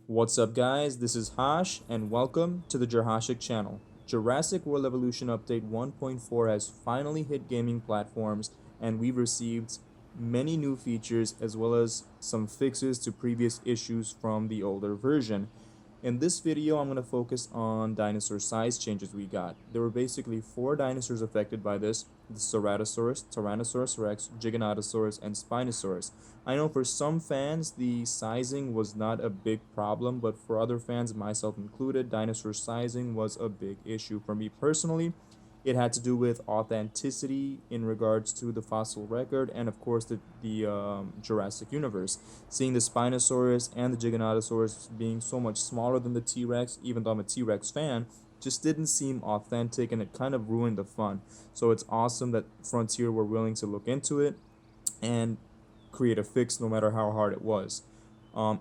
What's up guys, this is Hash and welcome to the Jurhashic channel. Jurassic World Evolution Update 1.4 has finally hit gaming platforms and we've received many new features as well as some fixes to previous issues from the older version. In this video, I'm going to focus on dinosaur size changes we got. There were basically 4 dinosaurs affected by this: the Ceratosaurus, Tyrannosaurus Rex, Giganotosaurus, and Spinosaurus. I know for some fans, the sizing was not a big problem, but for other fans, myself included, dinosaur sizing was a big issue. For me personally, it had to do with authenticity in regards to the fossil record and, of course, the Jurassic universe. Seeing the Spinosaurus and the Giganotosaurus being so much smaller than the T-Rex, even though I'm a T-Rex fan, just didn't seem authentic and it kind of ruined the fun. So it's awesome that Frontier were willing to look into it and create a fix no matter how hard it was.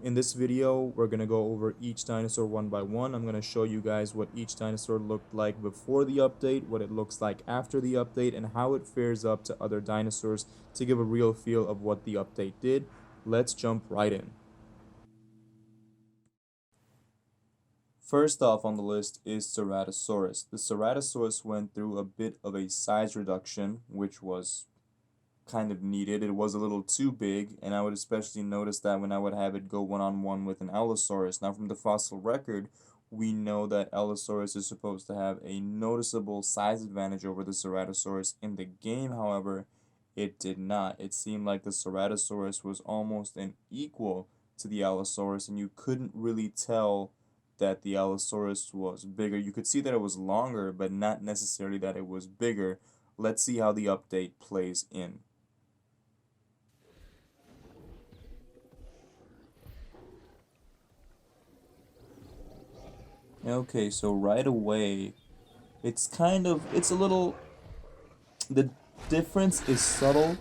In this video, we're going to go over each dinosaur one by one. I'm going to show you guys what each dinosaur looked like before the update, what it looks like after the update, and how it fares up to other dinosaurs to give a real feel of what the update did. Let's jump right in. First off on the list is Ceratosaurus. The Ceratosaurus went through a bit of a size reduction, which was kind of needed. It was a little too big, and I would especially notice that when I would have it go one-on-one with an Allosaurus. Now, from the fossil record, we know that Allosaurus is supposed to have a noticeable size advantage over the Ceratosaurus. In the game, however, it did not. It seemed like the Ceratosaurus was almost an equal to the Allosaurus, and you couldn't really tell that the Allosaurus was bigger. You could see that it was longer, but not necessarily that it was bigger. Let's see how the update plays in. Okay, so right away, it's a little, the difference is subtle,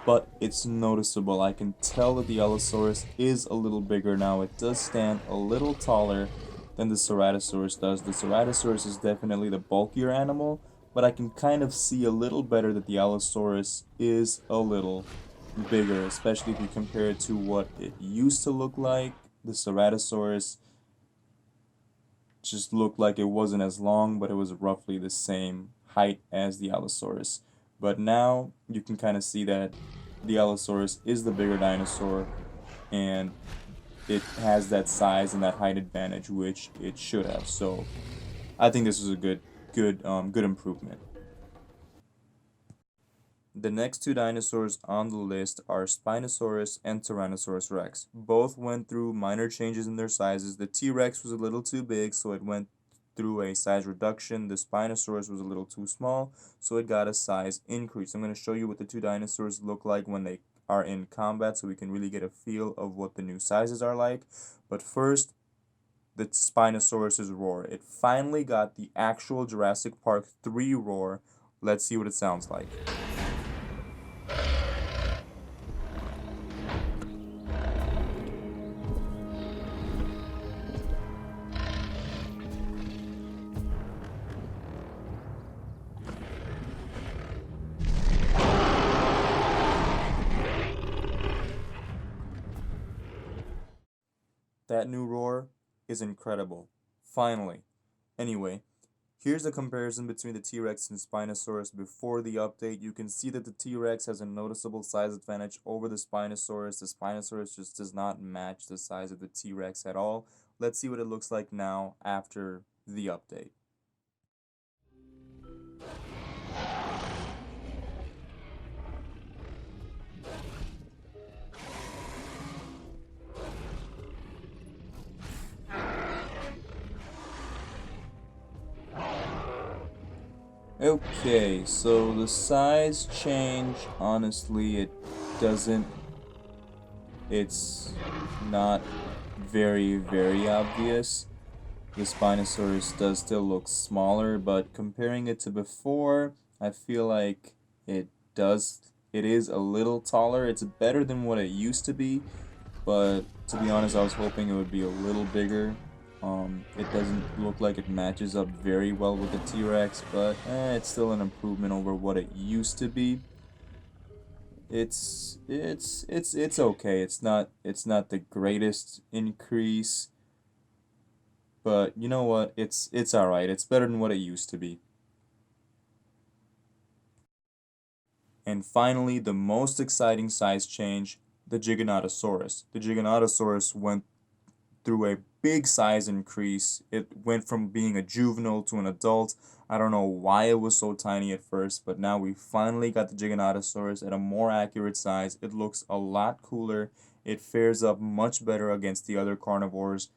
but it's noticeable. I can tell that the Allosaurus is a little bigger now. It does stand a little taller than the Ceratosaurus does. The Ceratosaurus is definitely the bulkier animal, but I can kind of see a little better that the Allosaurus is a little bigger, especially if you compare it to what it used to look like. The Ceratosaurus just looked like it wasn't as long, but it was roughly the same height as the Allosaurus. But now you can kind of see that the Allosaurus is the bigger dinosaur, and it has that size and that height advantage, which it should have. So I think this is a good improvement. The next two dinosaurs on the list are Spinosaurus and Tyrannosaurus Rex. Both went through minor changes in their sizes. The T-Rex was a little too big, so it went through a size reduction. The Spinosaurus was a little too small, so it got a size increase. I'm going to show you what the two dinosaurs look like when they are in combat so we can really get a feel of what the new sizes are like. But first, the Spinosaurus's roar. It finally got the actual Jurassic Park 3 roar. Let's see what it sounds like. That new roar is incredible. Finally. Anyway, here's a comparison between the T-Rex and Spinosaurus before the update. You can see that the T-Rex has a noticeable size advantage over the Spinosaurus. The Spinosaurus just does not match the size of the T-Rex at all. Let's see what it looks like now after the update. Okay, so the size change, honestly, doesn't, it's not very obvious. The Spinosaurus does still look smaller, but comparing it to before, I feel like it is a little taller. It's better than what it used to be, but to be honest, I was hoping it would be a little bigger. It doesn't look like it matches up very well with the T-Rex, but it's still an improvement over what it used to be. It's okay. It's not the greatest increase, But you know what? It's alright. It's better than what it used to be. And finally, the most exciting size change, the Giganotosaurus. The Giganotosaurus went through a big size increase. It went from being a juvenile to an adult. I don't know why it was so tiny at first, but now we finally got the Giganotosaurus at a more accurate size. It looks a lot cooler. It fares up much better against the other carnivores,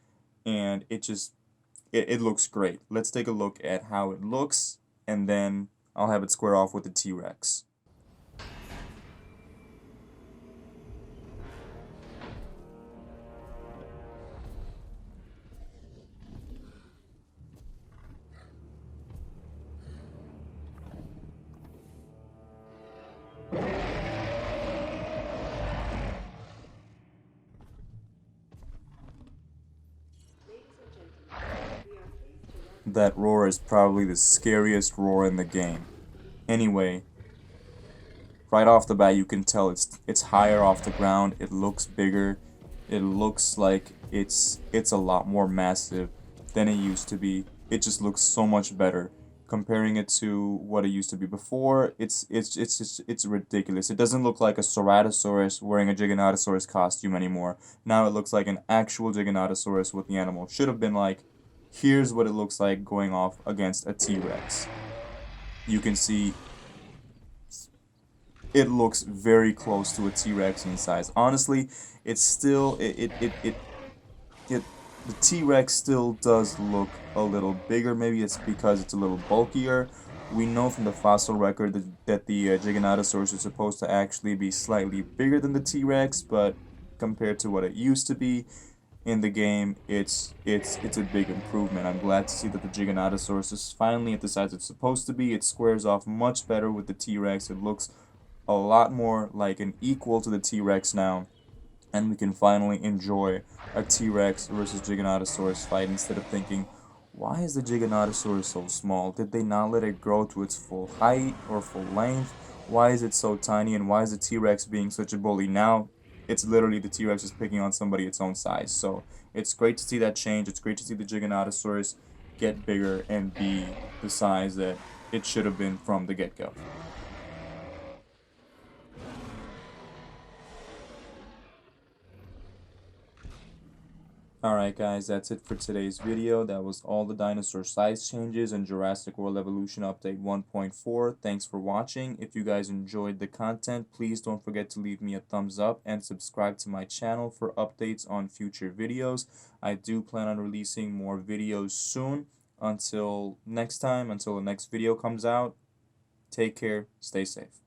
and it looks great. Let's take a look at how it looks, and then I'll have it square off with the T-Rex. That roar is probably the scariest roar in the game. Anyway, right off the bat you can tell it's higher off the ground. It looks bigger. It looks like it's a lot more massive than it used to be. It just looks so much better. Comparing it to what it used to be before, it's ridiculous. It doesn't look like a Ceratosaurus wearing a Giganotosaurus costume anymore. Now it looks like an actual Giganotosaurus with the animal. Should have been like, here's what it looks like going off against a T-Rex. You can see it looks very close to a T-Rex in size. Honestly, it's still it the T-Rex still does look a little bigger. Maybe it's because it's a little bulkier. We know from the fossil record that the Giganotosaurus is supposed to actually be slightly bigger than the T-Rex, but compared to what it used to be in the game, it's a big improvement. I'm glad to see that the Giganotosaurus is finally at the size it's supposed to be. It squares off much better with the T-Rex. It looks a lot more like an equal to the T-Rex now, and we can finally enjoy a T-Rex versus Giganotosaurus fight instead of thinking, why is the Giganotosaurus so small? Did they not let it grow to its full height or full length? Why is it so tiny, and why is the T-Rex being such a bully? Now it's literally the T-Rex is picking on somebody its own size. So it's great to see that change. It's great to see the Giganotosaurus get bigger and be the size that it should have been from the get-go. Alright guys, that's it for today's video. That was all the dinosaur size changes in Jurassic World Evolution Update 1.4. Thanks for watching. If you guys enjoyed the content, please don't forget to leave me a thumbs up and subscribe to my channel for updates on future videos. I do plan on releasing more videos soon. Until next time, until the next video comes out, take care, stay safe.